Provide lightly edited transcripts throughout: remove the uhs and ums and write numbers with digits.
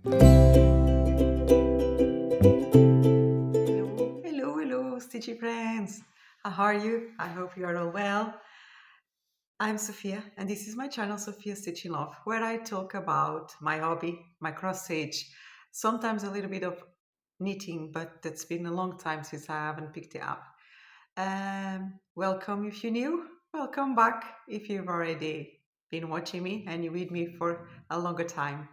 Hello, stitchy friends. How are you? I hope you are all well. I'm Sophia, and this is my channel, Sophia Stitching Love, where I talk about my hobby, my cross stitch, sometimes a little bit of knitting, but that's been a long time since I haven't picked it up. Welcome if you're new. Welcome back if you've already been watching me and you're with me for a longer time.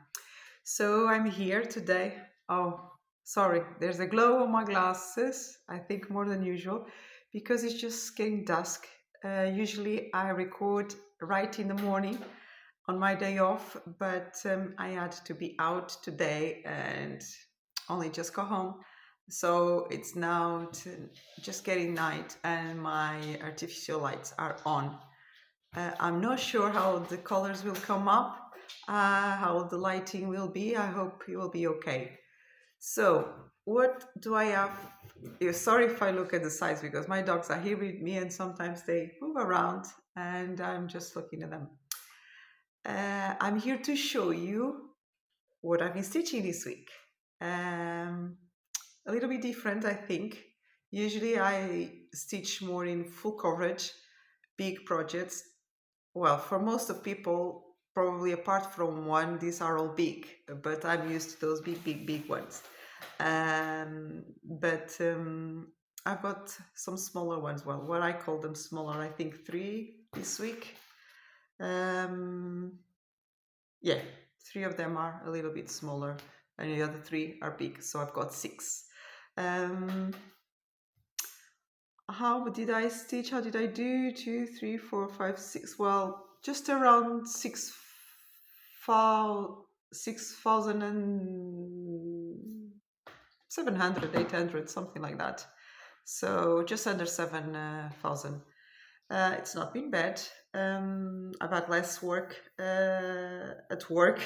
So I'm here today. Oh, sorry, there's a glow on my glasses, I think more than usual, because it's just getting dusk. Usually I record right in the morning on my day off, but I had to be out today and only just got home. So it's now just getting night and my artificial lights are on. I'm not sure how the colors will come up, how the lighting will be. I hope it will be okay. So, what do I have? Sorry if I look at the sides because my dogs are here with me and sometimes they move around and I'm just looking at them. I'm here to show you what I've been stitching this week. Um, a little bit different, I think. Usually I stitch more in full coverage, big projects. Well, for most of people, probably apart from one, these are all big, but I'm used to those big ones. But I've got some smaller ones. Well, what I call them smaller, I think three this week. Um, yeah, three of them are a little bit smaller, and the other three are big. So I've got six. Um, how did I stitch? How did I do? 2, 3, 4, 5, 6. Well, just around 6,700, 800, something like that. So just under 7,000. It's not been bad. I've had less work at work.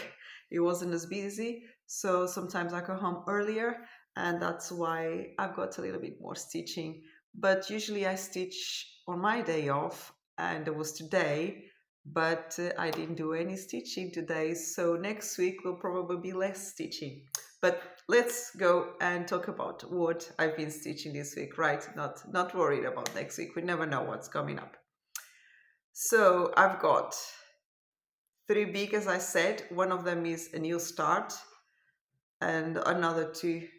It wasn't as busy. So sometimes I go home earlier, and that's why I've got a little bit more stitching. But usually I stitch on my day off, and it was today, but I didn't do any stitching today. So next week will probably be less stitching. But let's go and talk about what I've been stitching this week, right? Not worried about next week. We never know what's coming up. So I've got three big, as I said. One of them is a new start, and another two.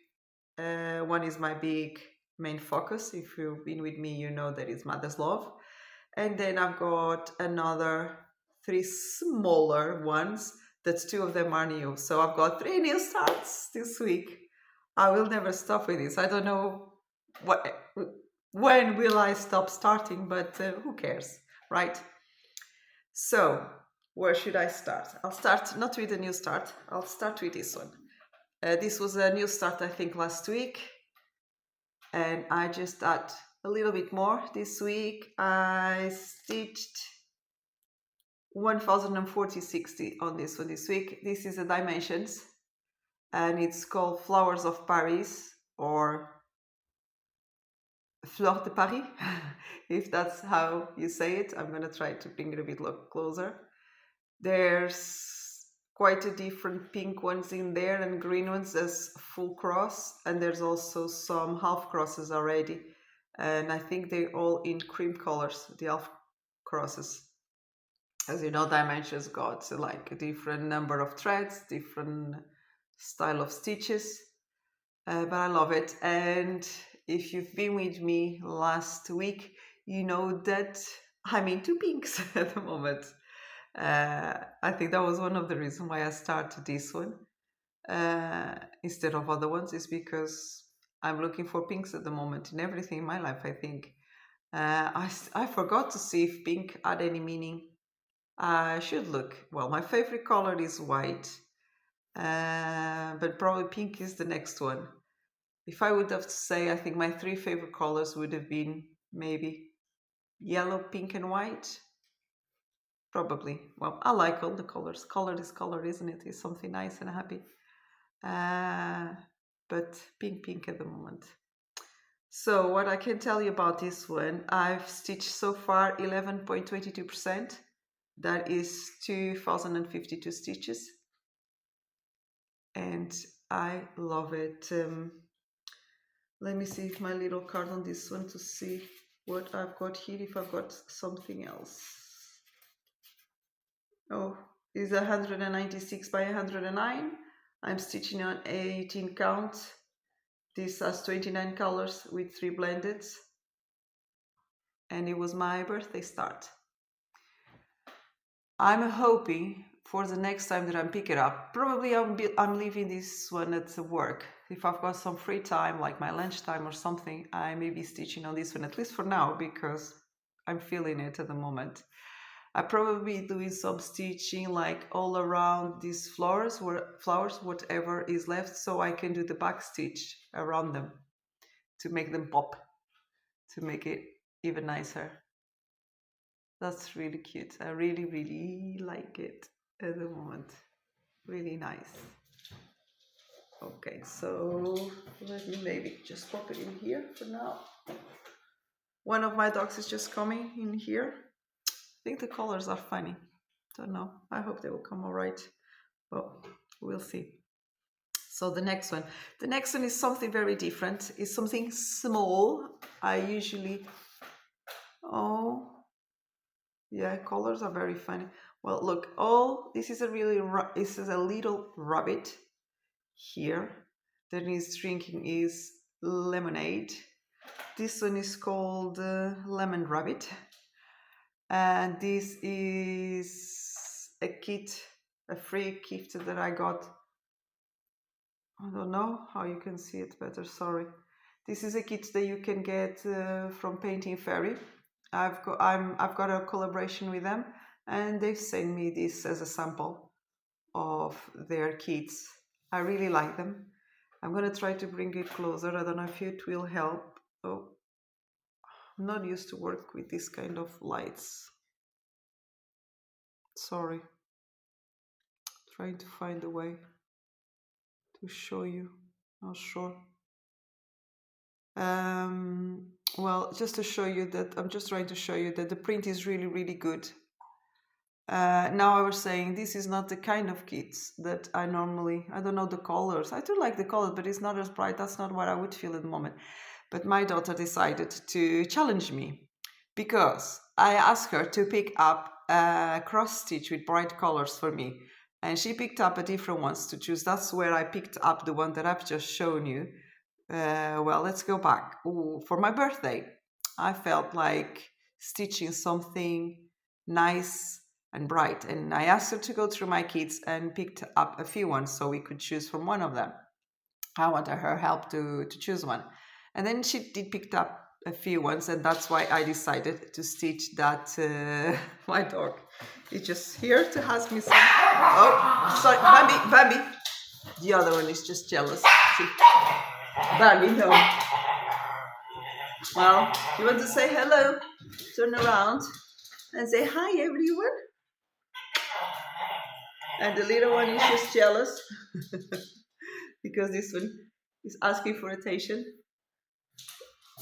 One is my big main focus. If you've been with me, you know that is Mother's Love. And then I've got another three smaller ones. That two of them are new. So I've got three new starts this week. I will never stop with this. I don't know what when will I stop starting, but who cares, right? So, where should I start? I'll start not with a new start, I'll start with this one. This was a new start, I think, last week, and I just add a little bit more this week. I stitched 1040-60 on this one this week. This is the dimensions, and it's called Flowers of Paris or Fleur de Paris, if that's how you say it. I'm going to try to bring it a bit closer. There's quite a different pink ones in there and green ones as full cross, and there's also some half crosses already, and I think they're all in cream colors, the half crosses. As you know, dimensions got like a different number of threads, different style of stitches, but I love it. And if you've been with me last week, you know that I'm into pinks at the moment. I think that was one of the reasons why I started this one instead of other ones, is because I'm looking for pinks at the moment in everything in my life, I think. I forgot to see if pink had any meaning. I should look. Well, my favorite color is white, but probably pink is the next one. If I would have to say, I think my three favorite colors would have been maybe yellow, pink, and white. Probably. Well, I like all the colors. Color is color, isn't it? It's something nice and happy. Uh, but pink at the moment. So what I can tell you about this one, I've stitched so far 11.22%. That is 2052 stitches. and I love it. Let me see if my little card on this one to see what I've got here, if I've got something else. Oh, it's 196 by 109. I'm stitching on 18 count. This has 29 colors with 3 blended, and it was my birthday start. I'm hoping for the next time that I'm picking up, probably I'm leaving this one at work. If I've got some free time, like my lunchtime or something, I may be stitching on this one, at least for now, because I'm feeling it at the moment. I probably be doing some stitching like all around these flowers, whatever is left, so I can do the back stitch around them to make them pop, to make it even nicer. That's really cute. I really, really like it at the moment. Really nice. Okay, so let me maybe just pop it in here for now. One of my dogs is just coming in here. I think the colors are funny. Don't know. I hope they will come all right. Well, we'll see. So the next one is something very different. It's something small. I usually, oh, yeah, colors are very funny. Well, look, this is a little rabbit here. That is drinking is lemonade. This one is called Lemon Rabbit. And this is a kit, a free gift that I got. I don't know how you can see it better, sorry. This is a kit that you can get from Painting Fairy. I've got a collaboration with them, and they've sent me this as a sample of their kits. I really like them. I'm gonna try to bring it closer. I don't know if it will help. Oh, I'm not used to work with this kind of lights. Sorry. Trying to find a way to show you. Not sure. Well, just to show you that, I'm just trying to show you that the print is really, really good. Now I was saying this is not the kind of kits that I don't know the colors. I do like the colors, but it's not as bright. That's not what I would feel at the moment. But my daughter decided to challenge me because I asked her to pick up a cross stitch with bright colors for me. And she picked up a different ones to choose. That's where I picked up the one that I've just shown you. Well, let's go back. Ooh, for my birthday, I felt like stitching something nice and bright. And I asked her to go through my kits and picked up a few ones so we could choose from one of them. I wanted her help to choose one. And then she did pick up a few ones, and that's why I decided to stitch that. My dog is just here to ask me some. Oh, sorry, Bambi. The other one is just jealous. See? Bambi, no. Well, you want to say hello? Turn around and say hi, everyone. And the little one is just jealous because this one is asking for attention.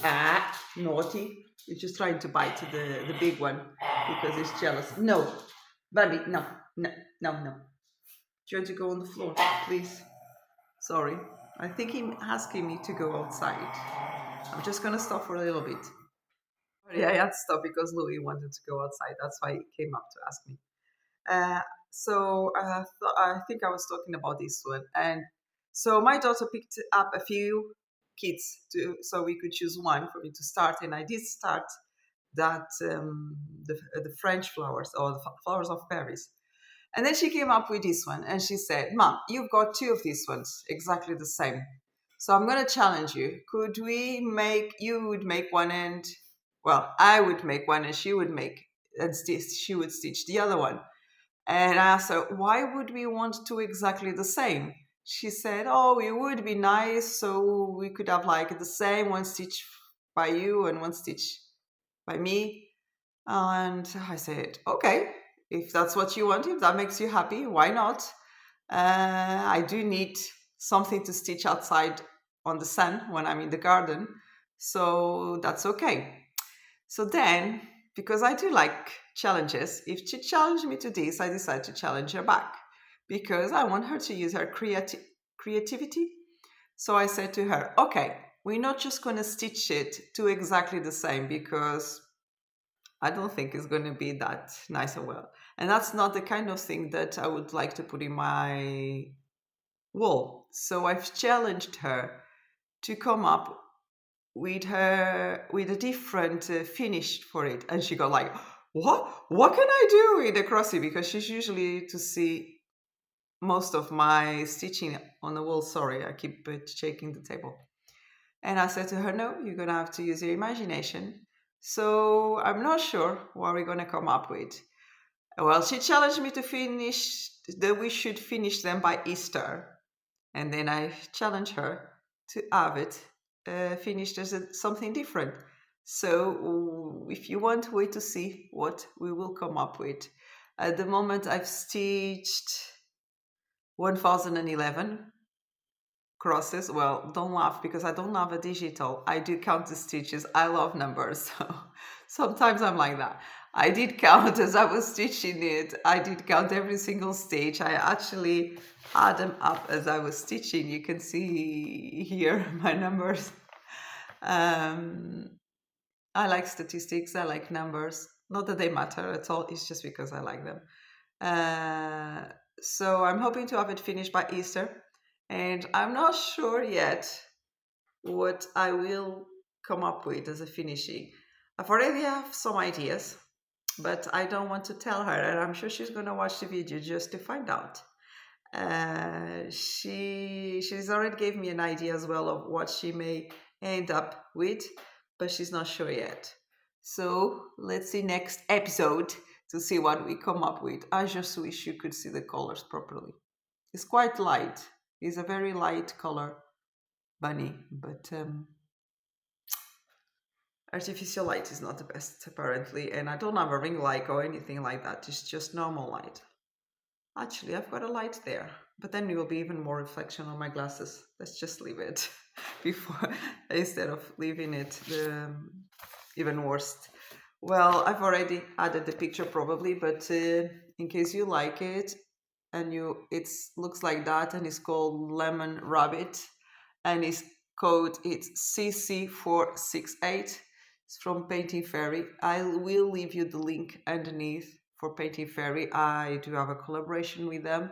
Ah, naughty. He's just trying to bite the big one because he's jealous. No, Bambi, no. Do you want to go on the floor, please? Sorry. I think he's asking me to go outside. I'm just going to stop for a little bit. Yeah, I had to stop because Louis wanted to go outside. That's why he came up to ask me. So I think I was talking about this one. And so my daughter picked up a few kits so we could choose one for me to start. And I did start that the French flowers, or the flowers of Paris. And then she came up with this one and she said, Mom, you've got two of these ones, exactly the same. So I'm going to challenge you. Could you would make one and, well, I would make one and she would she would stitch the other one. And I asked her, why would we want two exactly the same? She said, oh, it would be nice so we could have like the same, one stitch by you and one stitch by me. And I said, okay, if that's what you want, if that makes you happy, why not? I do need something to stitch outside on the sun when I'm in the garden, so that's okay. So then, because I do like challenges, if she challenged me to this, I decided to challenge her back because I want her to use her creativity. So I said to her, okay, we're not just going to stitch it to exactly the same, because I don't think it's going to be that nice and well. And that's not the kind of thing that I would like to put in my wall. So I've challenged her to come up with a different finish for it, and she got like, what can I do with the crossy, because she's usually to see most of my stitching on the wall. Sorry, I keep shaking the table. And I said to her, no, you're gonna have to use your imagination. So I'm not sure what we're gonna come up with. Well, she challenged me to finish that we should finish them by Easter, and then I challenged her to have it finished as something different. So if you want to wait to see what we will come up with. At the moment, I've stitched 1011 crosses. Well, don't laugh, because I don't have a digital. I do count the stitches. I love numbers. So sometimes I'm like that. I did count as I was stitching it. I did count every single stitch. I actually add them up as I was stitching. You can see here my numbers. I like statistics. I like numbers. Not that they matter at all. It's just because I like them. So I'm hoping to have it finished by Easter. And I'm not sure yet what I will come up with as a finishing. I've already have some ideas, but I don't want to tell her, and I'm sure she's going to watch the video just to find out. She's already gave me an idea as well of what she may end up with, but she's not sure yet. So let's see next episode to see what we come up with. I just wish you could see the colors properly. It's quite light. It's a very light color bunny, but artificial light is not the best apparently, and I don't have a ring light or anything like that. It's just normal light. Actually, I've got a light there, but then it will be even more reflection on my glasses. Let's just leave it before, instead of leaving it even worse. Well, I've already added the picture probably, but in case you like it, and it looks like that, and it's called Lemon Rabbit, and its code is CC468. It's from Painting Fairy. I will leave you the link underneath for Painting Fairy. I do have a collaboration with them.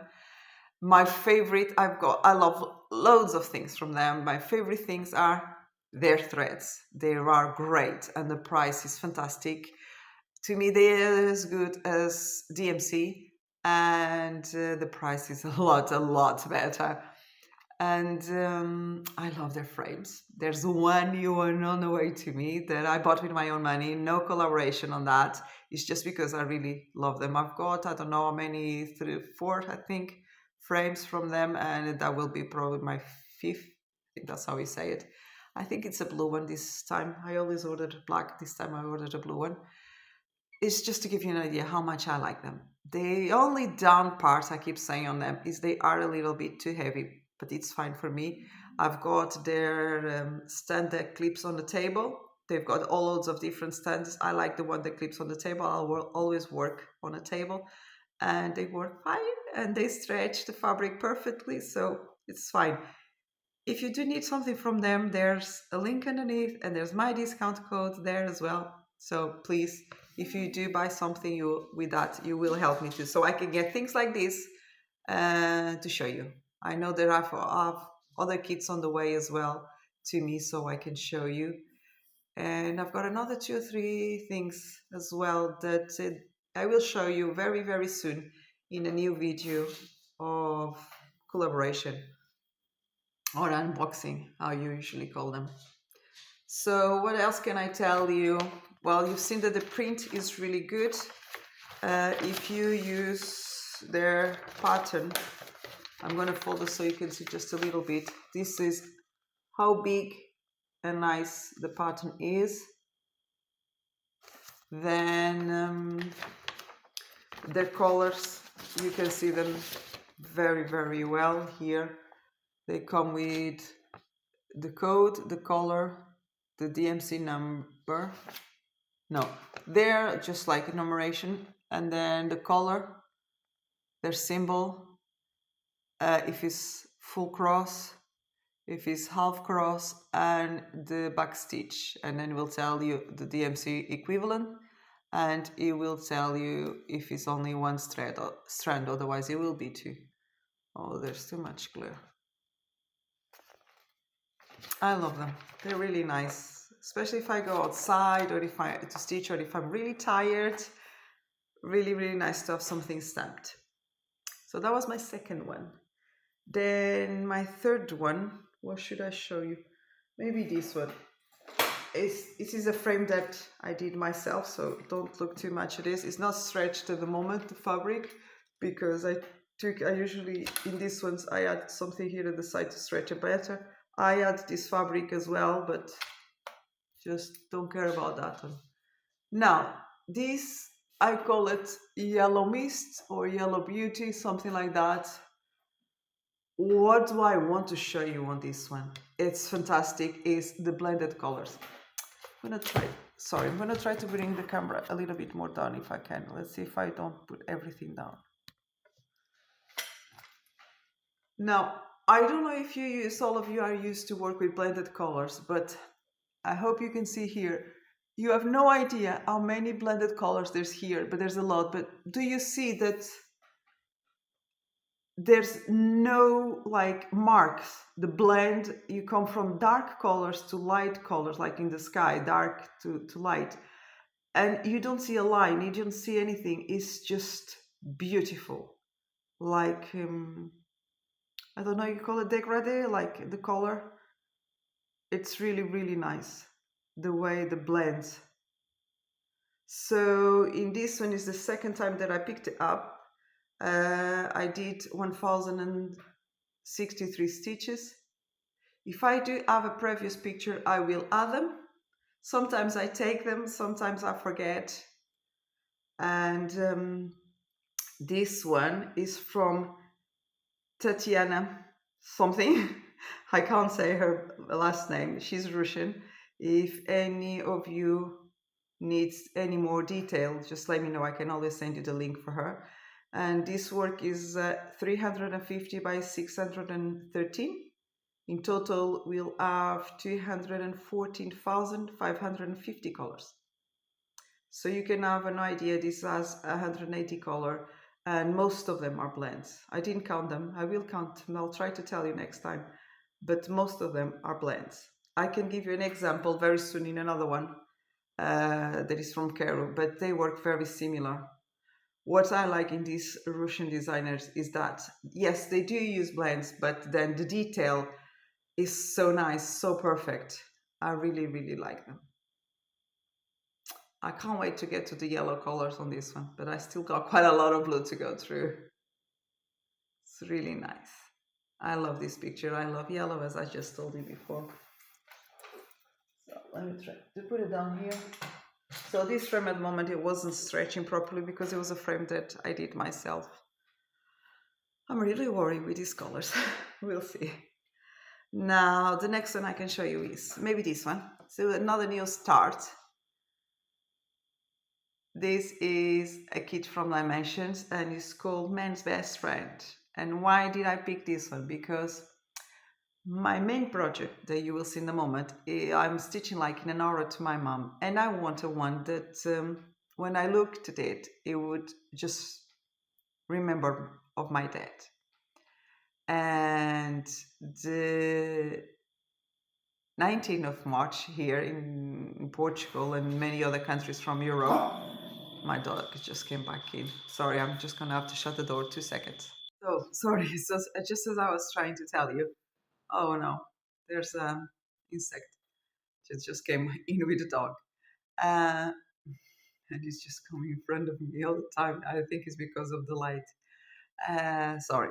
My favorite, I love loads of things from them. My favorite things are their threads. They are great, and the price is fantastic. To me, they're as good as DMC, and the price is a lot better. And I love their frames. There's one new one on the way to me that I bought with my own money. No collaboration on that. It's just because I really love them. I've got, I don't know how many, 3, 4, I think, frames from them, and that will be probably my 5th. I think that's how we say it. I think it's a blue one this time. I always ordered black. This time I ordered a blue one. It's just to give you an idea how much I like them. The only down part I keep saying on them is they are a little bit too heavy, but it's fine for me. I've got their stand that clips on the table. They've got all loads of different stands. I like the one that clips on the table. I'll always work on a table, and they work fine, and they stretch the fabric perfectly, so it's fine. If you do need something from them, there's a link underneath, and there's my discount code there as well. So please, if you do buy something with that, you will help me too, so I can get things like this to show you. I know there are other kits on the way as well to me, so I can show you. And I've got another 2 or 3 things as well that I will show you very, very soon in a new video of collaboration or unboxing, how you usually call them. So what else can I tell you? Well, you've seen that the print is really good. If you use their pattern, I'm going to fold it so you can see just a little bit. This is how big and nice the pattern is. Then their colors, you can see them very, very well here. They come with the code, the color, the DMC number. No, they're just like enumeration, and then the color, their symbol. If it's full cross, if it's half cross, and the back stitch, and then it will tell you the DMC equivalent, and it will tell you if it's only one strand, otherwise it will be two. Oh, there's too much glue. I love them. They're really nice, especially if I go outside or if I to stitch or if I'm really tired. Really, really nice to have something stamped. So that was my second one. Then my third one, what should I show you? Maybe this one. It is a frame that I did myself, so don't look too much at this. It's not stretched at the moment, the fabric, because I usually, in these ones, I add something here at the side to stretch it better. I add this fabric as well, but just don't care about that one. Now, this, I call it Yellow Mist or Yellow Beauty, something like that. What do I want to show you on this one? It's fantastic, is the blended colors. I'm gonna try to bring the camera a little bit more down if I can. Let's see if I don't put everything down. Now, I don't know if all of you are used to work with blended colors, but I hope you can see here. You have no idea how many blended colors there's here, but there's a lot. But do you see that there's no like marks? The blend, you come from dark colors to light colors, like in the sky, dark to light. And you don't see a line, you don't see anything. It's just beautiful. Like, I don't know, you call it dégradé, like the color. It's really, really nice, the way the blends. So in this one is the second time that I picked it up. I did 1063 stitches. If I do have a previous picture, I will add them. Sometimes I take them, sometimes I forget. And this one is from Tatiana something. I can't say her last name. She's Russian. If any of you needs any more detail, just let me know. I can always send you the link for her. And this work is 350 by 613. In total, we'll have 214,550 colors. So you can have an idea. This has 180 color, and most of them are blends. I didn't count them. I will count them. I'll try to tell you next time. But most of them are blends. I can give you an example very soon in another one that is from Cairo, but they work very similar. What I like in these Russian designers is that, yes, they do use blends, but then the detail is so nice, so perfect. I really, really like them. I can't wait to get to the yellow colors on this one, but I still got quite a lot of blue to go through. It's really nice. I love this picture. I love yellow, as I just told you before. So let me try to put it down here. So this frame at the moment, it wasn't stretching properly because it was a frame that I did myself. I'm really worried with these colors. We'll see. Now, the next one I can show you is maybe this one. So another new start. This is a kit from Dimensions and it's called Man's Best Friend. And why did I pick this one? Because my main project that you will see in a moment, I'm stitching like in an aura to my mom, and I wanted one that when I looked at it, it would just remember of my dad. And the 19th of March here in Portugal and many other countries from Europe, my dog just came back in. Sorry, I'm just gonna have to shut the door 2 seconds. So sorry, so just as I was trying to tell you, oh no, there's an insect that just came in with the dog. And he's just coming in front of me all the time. I think it's because of the light. Sorry.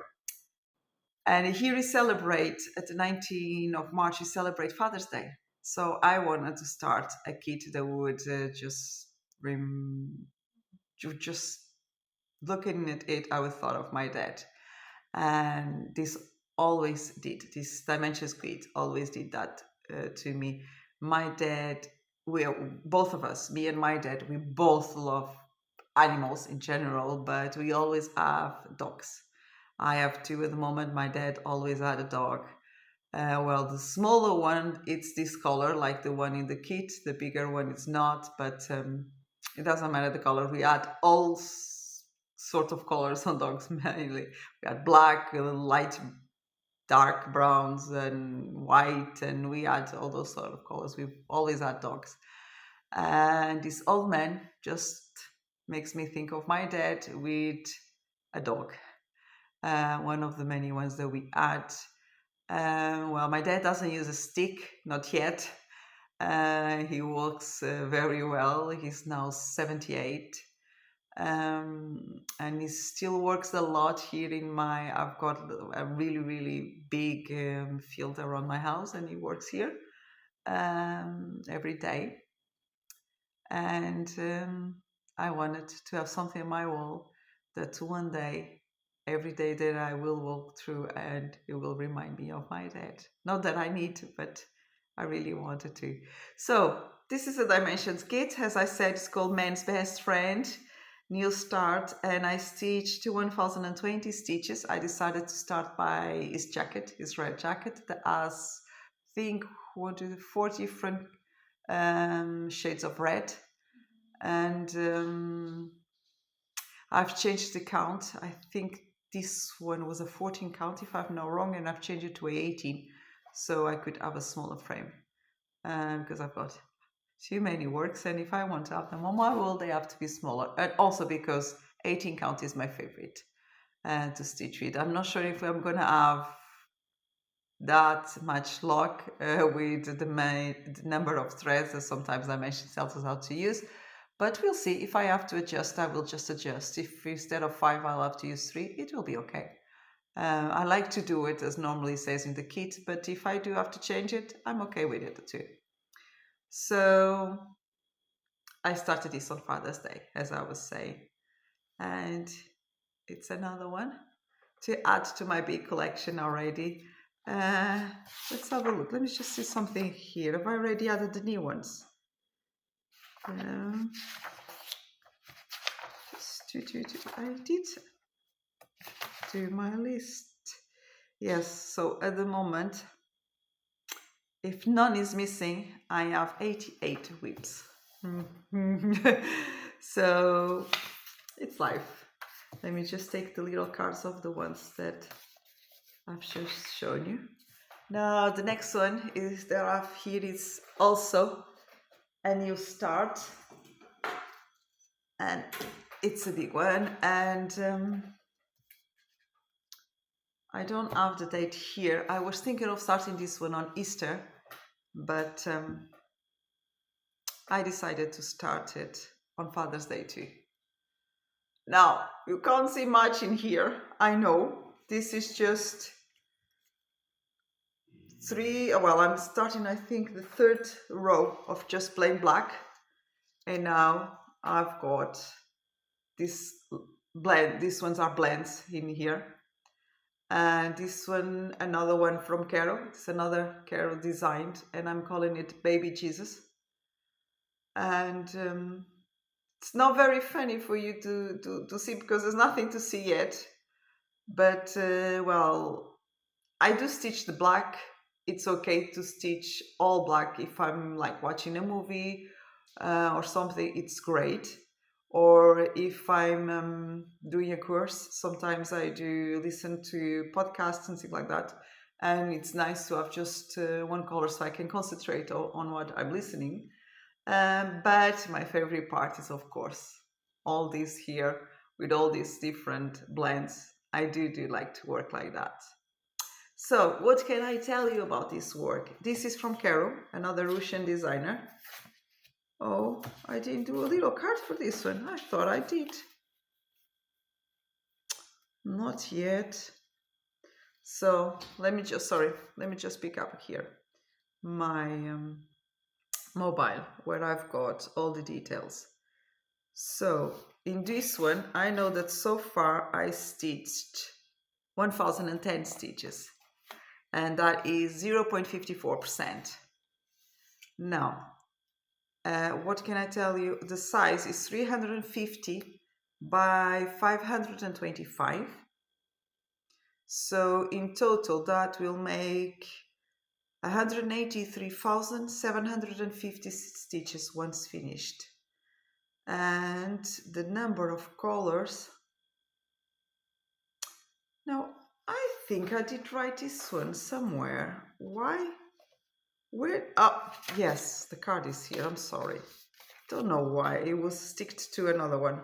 And here we celebrate, at the 19th of March, we celebrate Father's Day. So I wanted to start a kit that would just looking at it, I would thought of my dad. And this always did, this Dimensions kit always did that to me. My dad, both of us, me and my dad, we both love animals in general, but we always have dogs. I have two at the moment. My dad always had a dog. Well, the smaller one, it's this color, like the one in the kit. The bigger one, it's not, but it doesn't matter the color. We had all sort of colors on dogs, mainly. We had black, light, dark browns, and white, and we had all those sort of colors. We've always had dogs. And this old man just makes me think of my dad with a dog. One of the many ones that we had. Well, my dad doesn't use a stick, not yet. He walks very well. He's now 78. And he still works a lot here in my, I've got a really, really big field around my house, and he works here every day. And I wanted to have something on my wall that one day, every day that I will walk through, and it will remind me of my dad. Not that I need to, but I really wanted to. So this is a dimensions kit. As I said, it's called Man's Best Friend, New Start, and I stitched 1020 stitches. I decided to start by his jacket, his red jacket, that has, I think, 4 different shades of red. And I've changed the count. I think this one was a 14 count, if I'm not wrong, and I've changed it to 18 so I could have a smaller frame, because I've got too many works, and if I want to have them on my wall, they have to be smaller. And also because 18 count is my favorite to stitch with. I'm not sure if I'm gonna have that much luck with the number of threads that sometimes dimensions tells us how to use, but we'll see. If I have to adjust, I will just adjust. If instead of 5 I'll have to use 3, it will be okay. I like to do it as normally says in the kit, but if I do have to change it, I'm okay with it too. So I started this on Father's Day, as I was saying, and it's another one to add to my big collection already. Let's have a look. Let me just see something here. Have I already added the new ones? I did do my list. Yes, so at the moment, if none is missing, I have 88 whips. So it's life. Let me just take the little cards of the ones that I've just shown you. Now the next one is that I have here is also a new start, and it's a big one, and I don't have the date here. I was thinking of starting this one on Easter, but I decided to start it on Father's Day too. Now, you can't see much in here, I know. This is just 3, well, I'm starting, I think, the 3rd row of just plain black. And now I've got this blend, these ones are blends in here. And this one, another one from Carol. It's another Carol designed, and I'm calling it Baby Jesus. And it's not very funny for you to see because there's nothing to see yet. But, well, I do stitch the black. It's okay to stitch all black if I'm like watching a movie or something, it's great. Or if I'm doing a course, sometimes I do listen to podcasts and things like that. And it's nice to have just one color so I can concentrate on what I'm listening. But my favorite part is, of course, all this here with all these different blends. I do like to work like that. So what can I tell you about this work? This is from Carol, another Russian designer. Oh, I didn't do a little card for this one. I thought I did. Not yet. So let me just pick up here my mobile where I've got all the details. So in this one, I know that so far I stitched 1010 stitches, and that is 0.54%. Now, what can I tell you? The size is 350 by 525. So in total, that will make 183,750 stitches once finished. And the number of colors, now I think I did write this one somewhere. Why? Where? Oh, yes, the card is here. I'm sorry. Don't know why. It was sticked to another one.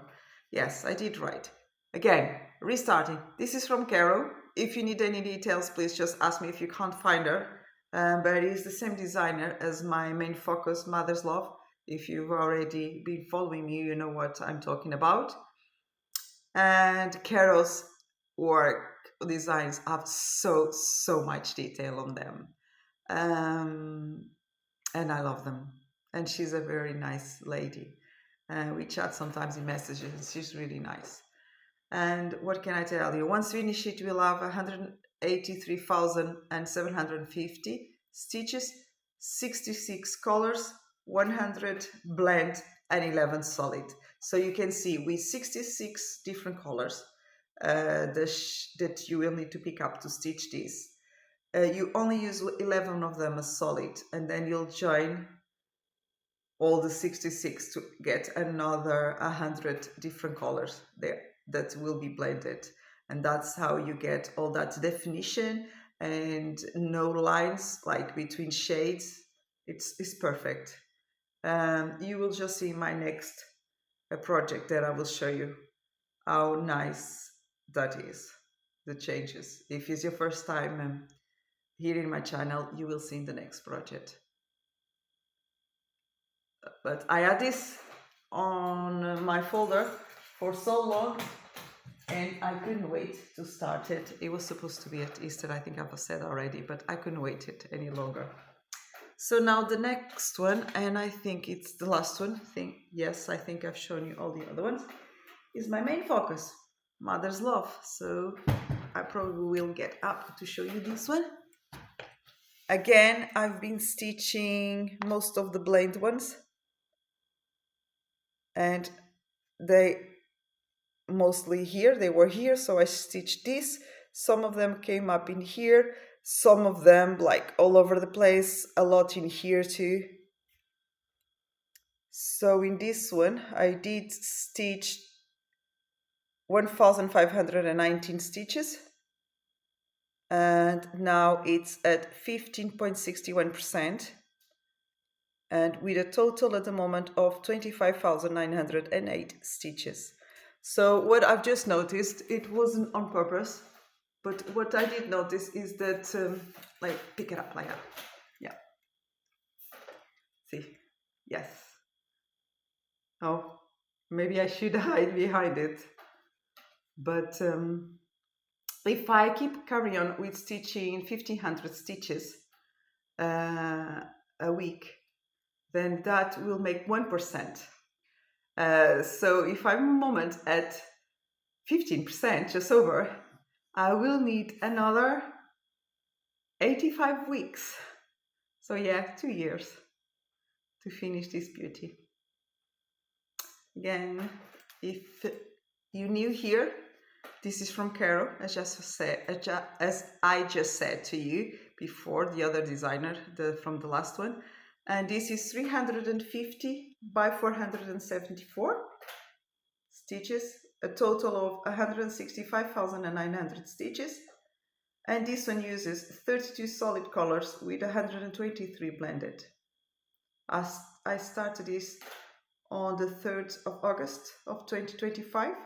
Yes, I did write. Again, restarting. This is from Carol. If you need any details, please just ask me if you can't find her. But it is the same designer as my main focus, Mother's Love. If you've already been following me, you know what I'm talking about. And Carol's work designs have so much detail on them. And I love them. And she's a very nice lady. We chat sometimes in messages. She's really nice. And what can I tell you? Once finished, it will have 183,750 stitches, 66 colors, 100 blend, and 11 solid. So you can see with 66 different colors that you will need to pick up to stitch this. You only use 11 of them as solid, and then you'll join all the 66 to get another 100 different colors there that will be blended. And that's how you get all that definition and no lines like between shades. It's perfect. You will just see my next project that I will show you how nice that is, the changes. If it's your first time here in my channel, you will see in the next project. But I had this on my folder for so long and I couldn't wait to start it. It was supposed to be at Easter, I think I've said already, but I couldn't wait it any longer. So now the next one, and I think it's the last one, yes, I think I've shown you all the other ones, is my main focus, Mother's Love. So I probably will get up to show you this one. Again, I've been stitching most of the blend ones, and they mostly here, they were here, so I stitched this. Some of them came up in here, some of them like all over the place, a lot in here too. So in this one I did stitch 1,519 stitches, and now it's at 15.61%, and with a total at the moment of 25,908 stitches. So what I've just noticed, it wasn't on purpose, but what I did notice is that, like, pick it up like that. Yeah. See? Yes. Oh, maybe I should hide behind it. But if I keep carrying on with stitching 1,500 stitches a week, then that will make 1%. So if I'm a moment at 15%, just over, I will need another 85 weeks. So yeah, 2 years to finish this beauty. Again, if you're new here, this is from Carol, as I just said to you before, the other designer from the last one. And this is 350 by 474 stitches, a total of 165,900 stitches. And this one uses 32 solid colors with 123 blended. I started this on the 3rd of August of 2025.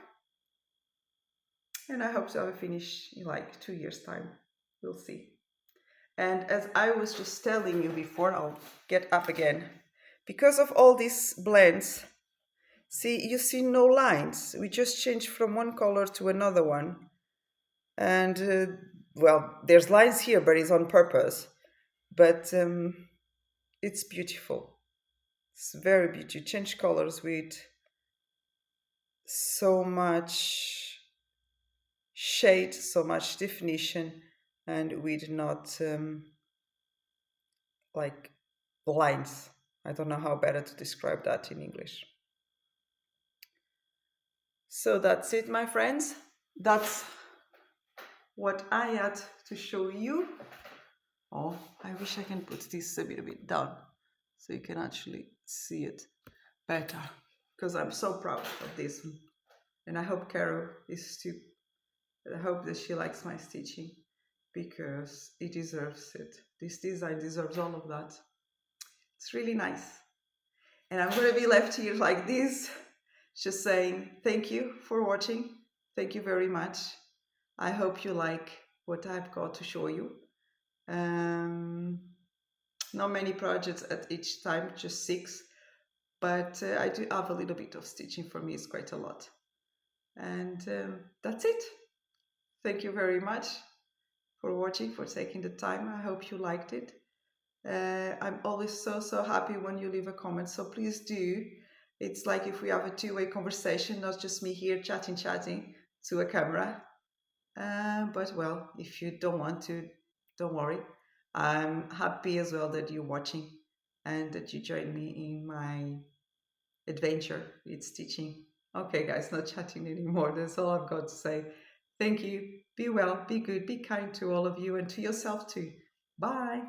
And I hope to have it finished in like 2 years' time. We'll see. And as I was just telling you before, I'll get up again. Because of all these blends, see, you see no lines. We just changed from one color to another one. And, well, there's lines here, but it's on purpose. But it's beautiful. It's very beautiful. Change colors with so much shade, so much definition, and with not like lines. I don't know how better to describe that in English. So that's it, my friends. That's what I had to show you. Oh, I wish I can put this a bit down so you can actually see it better, because I'm so proud of this one. And I hope Carol is too. I hope that she likes my stitching, because it deserves it. This design deserves all of that. It's really nice. And I'm going to be left here like this, just saying thank you for watching. Thank you very much. I hope you like what I've got to show you. Not many projects at each time, just 6. But I do have a little bit of stitching. For me, it's quite a lot. And that's it. Thank you very much for watching, for taking the time. I hope you liked it. I'm always so happy when you leave a comment, so please do. It's like if we have a two-way conversation, not just me here chatting to a camera. But well, if you don't want to, don't worry. I'm happy as well that you're watching and that you join me in my adventure with stitching. Okay, guys, not chatting anymore. That's all I've got to say. Thank you. Be well, be good, be kind to all of you and to yourself too. Bye.